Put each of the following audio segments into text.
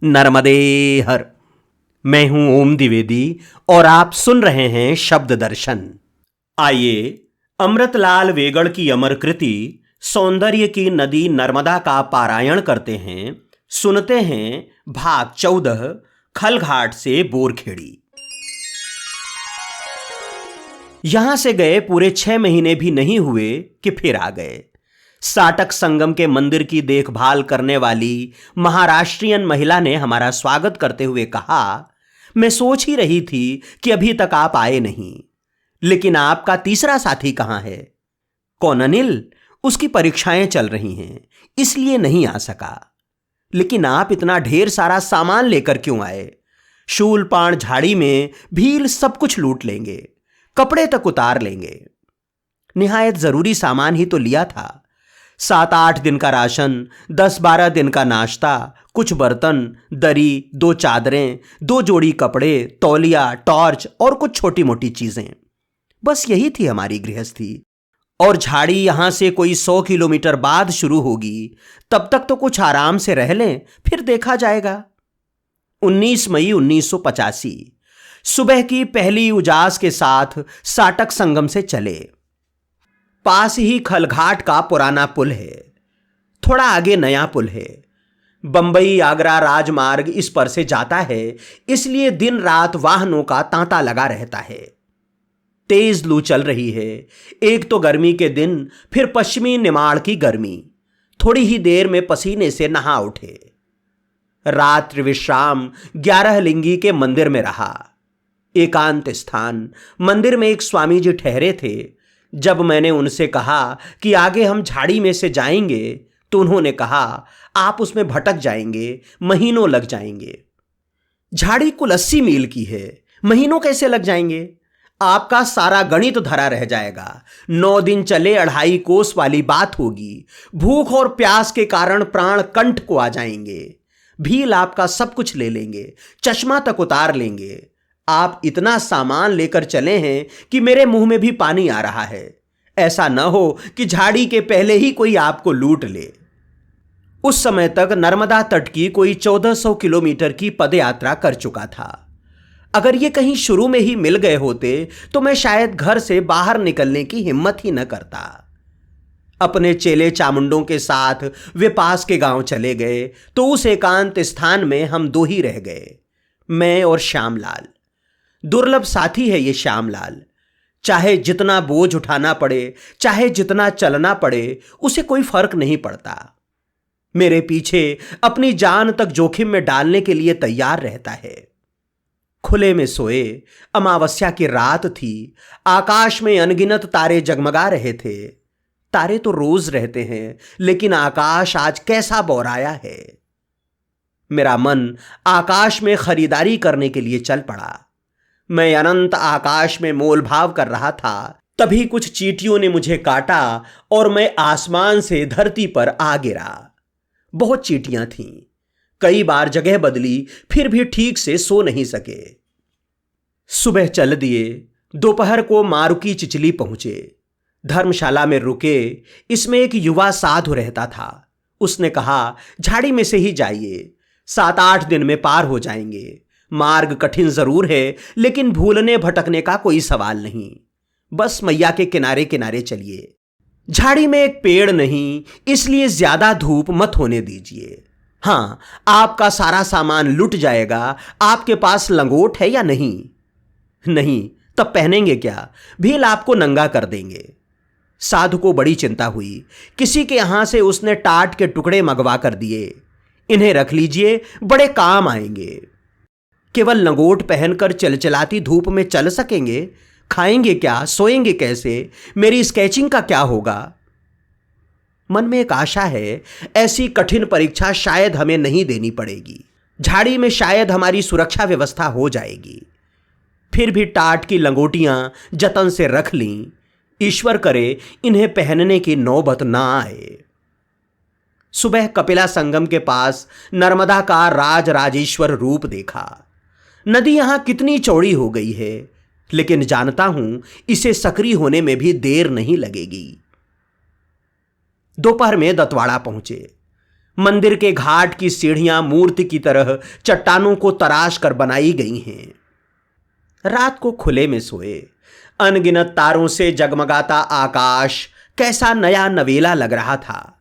नर्मदे हर। मैं हूं ओम द्विवेदी और आप सुन रहे हैं शब्द दर्शन। आइए अमृतलाल वेगड़ की अमर कृति सौंदर्य की नदी नर्मदा का पारायण करते हैं। सुनते हैं भाग 14 खलघाट से बोरखेड़ी। यहां से गए पूरे 6 महीने भी नहीं हुए कि फिर आ गए। साटक संगम के मंदिर की देखभाल करने वाली महाराष्ट्रियन महिला ने हमारा स्वागत करते हुए कहा, मैं सोच ही रही थी कि अभी तक आप आए नहीं, लेकिन आपका तीसरा साथी कहां है? कौन? अनिल? उसकी परीक्षाएं चल रही हैं, इसलिए नहीं आ सका। लेकिन आप इतना ढेर सारा सामान लेकर क्यों आए? शूलपाण झाड़ी में भील सब कुछ लूट लेंगे, कपड़े तक उतार लेंगे। निहायत जरूरी सामान ही तो लिया था। 7-8 दिन का राशन, 10-12 दिन का नाश्ता, कुछ बर्तन, दरी, 2 चादरें, 2 जोड़ी कपड़े, तौलिया, टॉर्च और कुछ छोटी मोटी चीजें। बस यही थी हमारी गृहस्थी। और झाड़ी यहां से कोई 100 किलोमीटर बाद शुरू होगी, तब तक तो कुछ आराम से रह लें, फिर देखा जाएगा। 19 मई 1985 सुबह की पहली उजास के साथ साटक संगम से चले। पास ही खलघाट का पुराना पुल है, थोड़ा आगे नया पुल है। बंबई आगरा राजमार्ग इस पर से जाता है, इसलिए दिन रात वाहनों का तांता लगा रहता है। तेज लू चल रही है। एक तो गर्मी के दिन, फिर पश्चिमी निमाड़ की गर्मी। थोड़ी ही देर में पसीने से नहा उठे। रात्रि विश्राम 11 लिंगी के मंदिर में रहा। एकांत स्थान। मंदिर में एक स्वामी जी ठहरे थे। जब मैंने उनसे कहा कि आगे हम झाड़ी में से जाएंगे, तो उन्होंने कहा, आप उसमें भटक जाएंगे, महीनों लग जाएंगे। झाड़ी कुल 80 मील की है, महीनों कैसे लग जाएंगे? आपका सारा गणित धरा रह जाएगा। 9 दिन चले 2.5 कोस वाली बात होगी। भूख और प्यास के कारण प्राण कंठ को आ जाएंगे। भील आपका सब कुछ ले लेंगे, चश्मा तक उतार लेंगे। आप इतना सामान लेकर चले हैं कि मेरे मुंह में भी पानी आ रहा है। ऐसा न हो कि झाड़ी के पहले ही कोई आपको लूट ले। उस समय तक नर्मदा तट की कोई 1400 किलोमीटर की पदयात्रा कर चुका था। अगर ये कहीं शुरू में ही मिल गए होते तो मैं शायद घर से बाहर निकलने की हिम्मत ही न करता। अपने चेले चामुंडों के साथ वे पास के गांव चले गए, तो उस एकांत स्थान में हम 2 ही रह गए, मैं और श्यामलाल। दुर्लभ साथी है ये श्यामलाल। चाहे जितना बोझ उठाना पड़े, चाहे जितना चलना पड़े, उसे कोई फर्क नहीं पड़ता। मेरे पीछे अपनी जान तक जोखिम में डालने के लिए तैयार रहता है। खुले में सोए। अमावस्या की रात थी। आकाश में अनगिनत तारे जगमगा रहे थे। तारे तो रोज रहते हैं, लेकिन आकाश आज कैसा बौराया है। मेरा मन आकाश में खरीदारी करने के लिए चल पड़ा। मैं अनंत आकाश में मोलभाव कर रहा था, तभी कुछ चींटियों ने मुझे काटा और मैं आसमान से धरती पर आ गिरा। बहुत चींटियां थीं। कई बार जगह बदली, फिर भी ठीक से सो नहीं सके। सुबह चल दिए। दोपहर को मारुकी चिचली पहुंचे। धर्मशाला में रुके। इसमें एक युवा साधु रहता था। उसने कहा, झाड़ी में से ही जाइए, 7-8 दिन में पार हो जाएंगे। मार्ग कठिन जरूर है, लेकिन भूलने भटकने का कोई सवाल नहीं। बस मैया के किनारे किनारे चलिए। झाड़ी में एक पेड़ नहीं, इसलिए ज्यादा धूप मत होने दीजिए। हां, आपका सारा सामान लुट जाएगा। आपके पास लंगोट है या नहीं? नहीं, तब पहनेंगे क्या? भील आपको नंगा कर देंगे। साधु को बड़ी चिंता हुई। किसी के यहां से उसने टाट के टुकड़े मंगवा कर दिए। इन्हें रख लीजिए, बड़े काम आएंगे। केवल लंगोट पहनकर चलचलाती धूप में चल सकेंगे? खाएंगे क्या? सोएंगे कैसे? मेरी स्केचिंग का क्या होगा? मन में एक आशा है, ऐसी कठिन परीक्षा शायद हमें नहीं देनी पड़ेगी। झाड़ी में शायद हमारी सुरक्षा व्यवस्था हो जाएगी। फिर भी टाट की लंगोटियां जतन से रख लीं। ईश्वर करे इन्हें पहनने की नौबत ना आए। सुबह कपिला संगम के पास नर्मदा का राजराजेश्वर रूप देखा। नदी यहां कितनी चौड़ी हो गई है, लेकिन जानता हूं इसे सक्रिय होने में भी देर नहीं लगेगी। दोपहर में दतवाड़ा पहुंचे। मंदिर के घाट की सीढ़ियां मूर्ति की तरह चट्टानों को तराश कर बनाई गई हैं। रात को खुले में सोए, अनगिनत तारों से जगमगाता आकाश कैसा नया नवेला लग रहा था।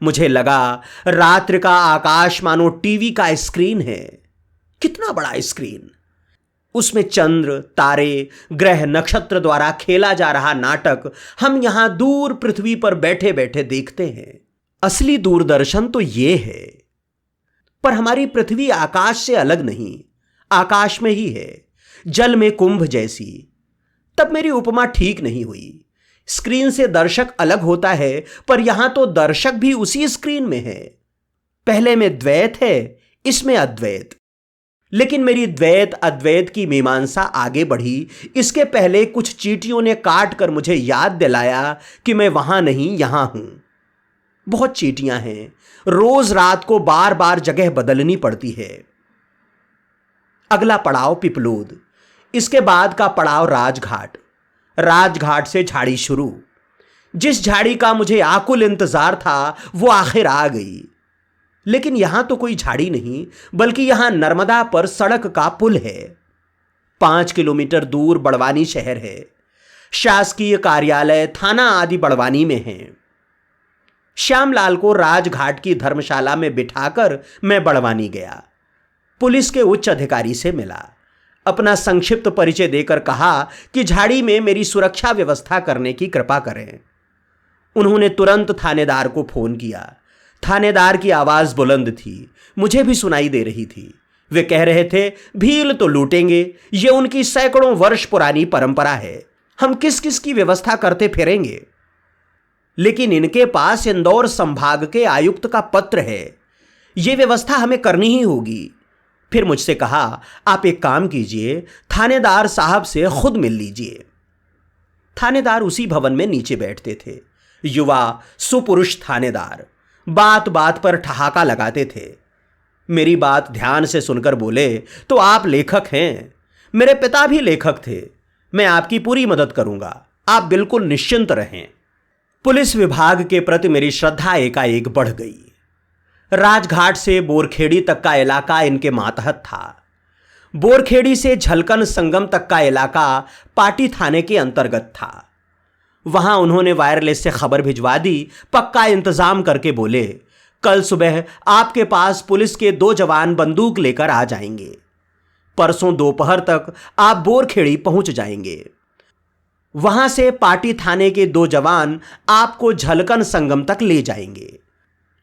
मुझे लगा रात्रि का आकाश मानो टीवी का स्क्रीन है। कितना बड़ा स्क्रीन! उसमें चंद्र, तारे, ग्रह, नक्षत्र द्वारा खेला जा रहा नाटक हम यहां दूर पृथ्वी पर बैठे बैठे देखते हैं। असली दूरदर्शन तो ये है। पर हमारी पृथ्वी आकाश से अलग नहीं, आकाश में ही है, जल में कुंभ जैसी। तब मेरी उपमा ठीक नहीं हुई। स्क्रीन से दर्शक अलग होता है, पर यहां तो दर्शक भी उसी स्क्रीन में है। पहले में द्वैत है, इसमें अद्वैत। लेकिन मेरी द्वैत अद्वैत की मीमांसा आगे बढ़ी इसके पहले कुछ चींटियों ने काट कर मुझे याद दिलाया कि मैं वहां नहीं, यहां हूं। बहुत चींटियां हैं, रोज रात को बार बार जगह बदलनी पड़ती है। अगला पड़ाव पिपलोद, इसके बाद का पड़ाव राजघाट। राजघाट से झाड़ी शुरू। जिस झाड़ी का मुझे आकुल इंतजार था वो आखिर आ गई। लेकिन यहां तो कोई झाड़ी नहीं, बल्कि यहां नर्मदा पर सड़क का पुल है। 5 किलोमीटर दूर बड़वानी शहर है। शासकीय कार्यालय, थाना आदि बड़वानी में हैं। श्यामलाल को राजघाट की धर्मशाला में बिठाकर मैं बड़वानी गया। पुलिस के उच्च अधिकारी से मिला। अपना संक्षिप्त परिचय देकर कहा कि झाड़ी में मेरी सुरक्षा व्यवस्था करने की कृपा करें। उन्होंने तुरंत थानेदार को फोन किया। थानेदार की आवाज बुलंद थी, मुझे भी सुनाई दे रही थी। वे कह रहे थे, भील तो लूटेंगे, ये उनकी सैकड़ों वर्ष पुरानी परंपरा है। हम किस किस की व्यवस्था करते फिरेंगे। लेकिन इनके पास इंदौर संभाग के आयुक्त का पत्र है, ये व्यवस्था हमें करनी ही होगी। फिर मुझसे कहा, आप एक काम कीजिए, थानेदार साहब से खुद मिल लीजिए। थानेदार उसी भवन में नीचे बैठते थे। युवा सुपुरुष थानेदार बात बात पर ठहाका लगाते थे। मेरी बात ध्यान से सुनकर बोले, तो आप लेखक हैं, मेरे पिता भी लेखक थे, मैं आपकी पूरी मदद करूंगा, आप बिल्कुल निश्चिंत रहें। पुलिस विभाग के प्रति मेरी श्रद्धा एकाएक बढ़ गई। राजघाट से बोरखेड़ी तक का इलाका इनके मातहत था। बोरखेड़ी से झलकन संगम तक का इलाका पाटी थाने के अंतर्गत था। वहां उन्होंने वायरलेस से खबर भिजवा दी। पक्का इंतजाम करके बोले, कल सुबह आपके पास पुलिस के 2 जवान बंदूक लेकर आ जाएंगे। परसों दोपहर तक आप बोरखेड़ी पहुंच जाएंगे। वहां से पाटी थाने के 2 जवान आपको झलकन संगम तक ले जाएंगे।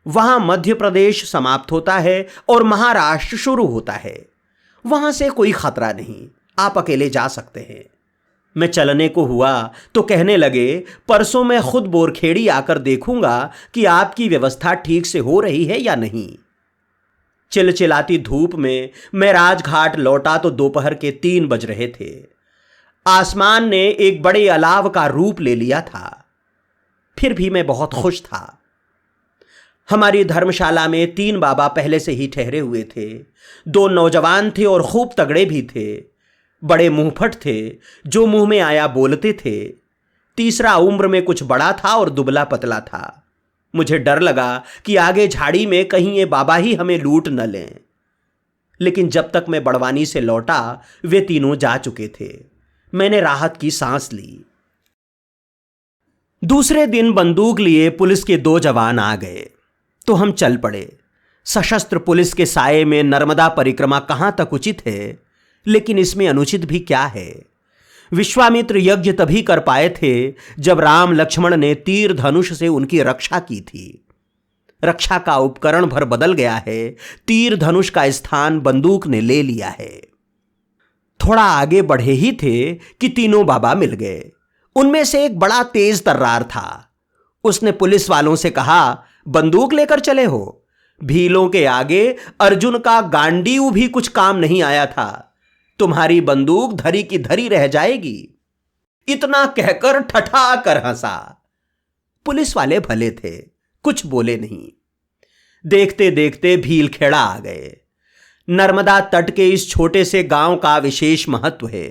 वहां मध्य प्रदेश समाप्त होता है और महाराष्ट्र शुरू होता है। वहां से कोई खतरा नहीं, आप अकेले जा सकते हैं। मैं चलने को हुआ तो कहने लगे, परसों मैं खुद बोरखेड़ी आकर देखूंगा कि आपकी व्यवस्था ठीक से हो रही है या नहीं। चिलचिलाती धूप में मैं राजघाट लौटा तो दोपहर के 3 बज रहे थे। आसमान ने एक बड़े अलाव का रूप ले लिया था। फिर भी मैं बहुत खुश था। हमारी धर्मशाला में 3 बाबा पहले से ही ठहरे हुए थे। 2 नौजवान थे और खूब तगड़े भी थे। बड़े मुंहफट थे, जो मुंह में आया बोलते थे। तीसरा उम्र में कुछ बड़ा था और दुबला पतला था। मुझे डर लगा कि आगे झाड़ी में कहीं ये बाबा ही हमें लूट न लें। लेकिन जब तक मैं बड़वानी से लौटा वे तीनों जा चुके थे। मैंने राहत की सांस ली। दूसरे दिन बंदूक लिए पुलिस के 2 जवान आ गए तो हम चल पड़े। सशस्त्र पुलिस के साये में नर्मदा परिक्रमा कहां तक उचित है, लेकिन इसमें अनुचित भी क्या है। विश्वामित्र यज्ञ तभी कर पाए थे जब राम लक्ष्मण ने तीर धनुष से उनकी रक्षा की थी। रक्षा का उपकरण भर बदल गया है, तीर धनुष का स्थान बंदूक ने ले लिया है। थोड़ा आगे बढ़े ही थे कि तीनों बाबा मिल गए। उनमें से एक बड़ा तेज तर्रार था। उसने पुलिस वालों से कहा, बंदूक लेकर चले हो? भीलों के आगे अर्जुन का गांडीव भी कुछ काम नहीं आया था। तुम्हारी बंदूक धरी की धरी रह जाएगी। इतना कहकर ठठा कर हंसा। पुलिस वाले भले थे, कुछ बोले नहीं। देखते देखते भीलखेड़ा आ गए। नर्मदा तट के इस छोटे से गांव का विशेष महत्व है।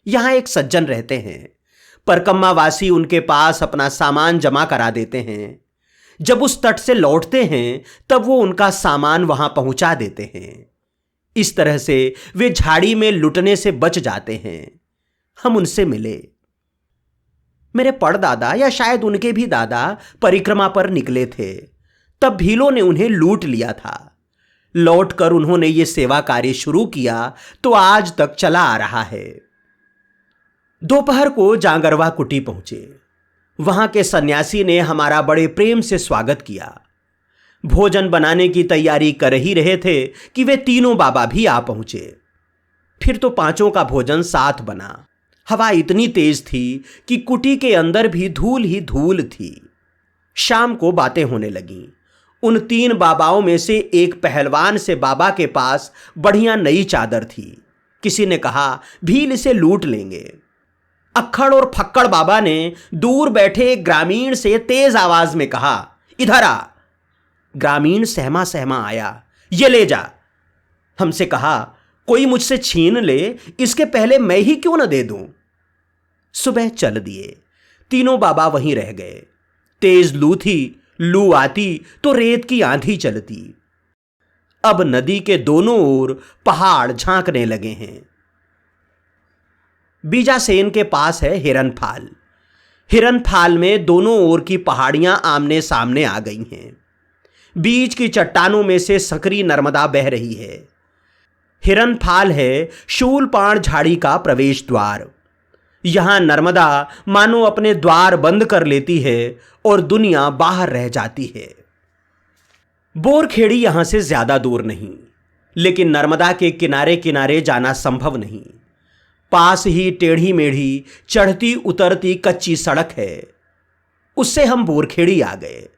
यहां एक सज्जन रहते हैं। परकम्मा वासी उनके पास अपना सामान जमा करा देते हैं। जब उस तट से लौटते हैं तब वो उनका सामान वहां पहुंचा देते हैं। इस तरह से वे झाड़ी में लुटने से बच जाते हैं। हम उनसे मिले। मेरे परदादा या शायद उनके भी दादा परिक्रमा पर निकले थे। तब भीलों ने उन्हें लूट लिया था। लौटकर उन्होंने ये सेवा कार्य शुरू किया तो आज तक चला आ रहा है। दोपहर को जांगरवा कुटी पहुंचे। वहां के सन्यासी ने हमारा बड़े प्रेम से स्वागत किया। भोजन बनाने की तैयारी कर ही रहे थे कि वे तीनों बाबा भी आ पहुंचे। फिर तो पांचों का भोजन साथ बना। हवा इतनी तेज थी कि कुटी के अंदर भी धूल ही धूल थी। शाम को बातें होने लगीं। उन तीन बाबाओं में से एक पहलवान से बाबा के पास बढ़िया नई चादर थी। किसी ने कहा भील इसे लूट लेंगे। अक्खड़ और फक्कड़ बाबा ने दूर बैठे एक ग्रामीण से तेज आवाज में कहा, इधर आ। ग्रामीण सहमा सहमा आया। ये ले जा। हमसे कहा, कोई मुझसे छीन ले, इसके पहले मैं ही क्यों न दे दूं। सुबह चल दिए। तीनों बाबा वहीं रह गए। तेज लू थी। लू आती तो रेत की आंधी चलती। अब नदी के दोनों ओर पहाड़ झांकने लगे हैं। बीजासेन के पास है हिरनफाल। हिरनफाल में दोनों ओर की पहाड़ियां आमने सामने आ गई हैं। बीच की चट्टानों में से सकरी नर्मदा बह रही है। हिरनफाल है शूलपाण झाड़ी का प्रवेश द्वार। यहां नर्मदा मानो अपने द्वार बंद कर लेती है और दुनिया बाहर रह जाती है। बोरखेड़ी यहां से ज्यादा दूर नहीं, लेकिन नर्मदा के किनारे किनारे जाना संभव नहीं। पास ही टेढ़ी मेढ़ी चढ़ती उतरती कच्ची सड़क है। उससे हम बोरखेड़ी आ गए।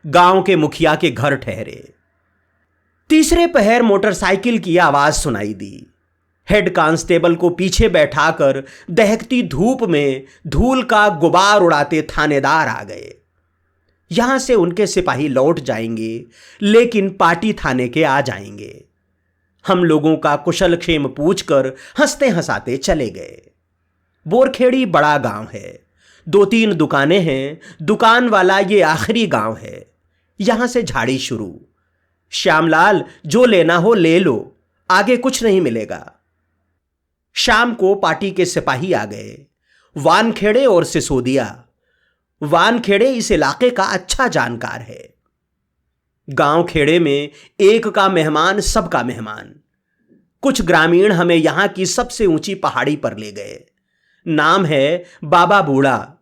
गांव के मुखिया के घर ठहरे। तीसरे पहर मोटरसाइकिल की आवाज सुनाई दी। हेड कांस्टेबल को पीछे बैठाकर दहकती धूप में धूल का गुबार उड़ाते थानेदार आ गए। यहां से उनके सिपाही लौट जाएंगे, लेकिन पाटी थाने के आ जाएंगे। हम लोगों का कुशल क्षेम पूछकर हंसते हंसाते चले गए। बोरखेड़ी बड़ा गांव है। 2-3 दुकानें हैं। दुकान वाला ये आखिरी गांव है। यहां से झाड़ी शुरू। श्यामलाल, जो लेना हो ले लो, आगे कुछ नहीं मिलेगा। शाम को पार्टी के सिपाही आ गए। वानखेड़े और सिसोदिया। वानखेड़े इस इलाके का अच्छा जानकार है। गांव खेड़े में एक का मेहमान सबका मेहमान। कुछ ग्रामीण हमें यहां की सबसे ऊंची पहाड़ी पर ले गए। नाम है बाबा बूढ़ा।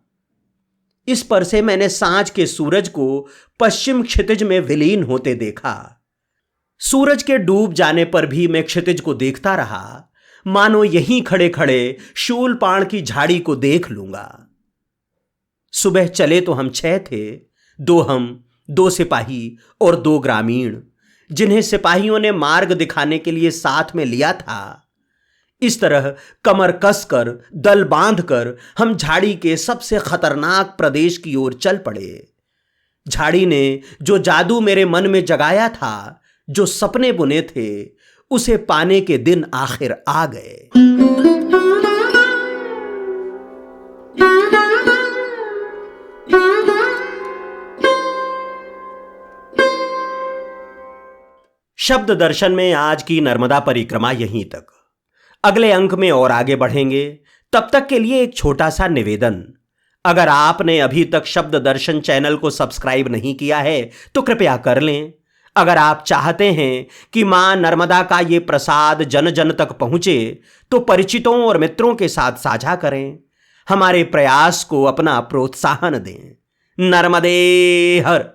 इस पर से मैंने सांझ के सूरज को पश्चिम क्षितिज में विलीन होते देखा। सूरज के डूब जाने पर भी मैं क्षितिज को देखता रहा, मानो यहीं खड़े खड़े शूलपाण की झाड़ी को देख लूंगा। सुबह चले तो हम 6 थे। 2 हम, 2 सिपाही और 2 ग्रामीण, जिन्हें सिपाहियों ने मार्ग दिखाने के लिए साथ में लिया था। इस तरह कमर कसकर दल बांधकर हम झाड़ी के सबसे खतरनाक प्रदेश की ओर चल पड़े। झाड़ी ने जो जादू मेरे मन में जगाया था, जो सपने बुने थे, उसे पाने के दिन आखिर आ गए। शब्द दर्शन में आज की नर्मदा परिक्रमा यहीं तक। अगले अंक में और आगे बढ़ेंगे। तब तक के लिए एक छोटा सा निवेदन। अगर आपने अभी तक शब्द दर्शन चैनल को सब्सक्राइब नहीं किया है तो कृपया कर लें। अगर आप चाहते हैं कि मां नर्मदा का ये प्रसाद जन जन तक पहुंचे तो परिचितों और मित्रों के साथ साझा करें। हमारे प्रयास को अपना प्रोत्साहन दें। नर्मदे हर।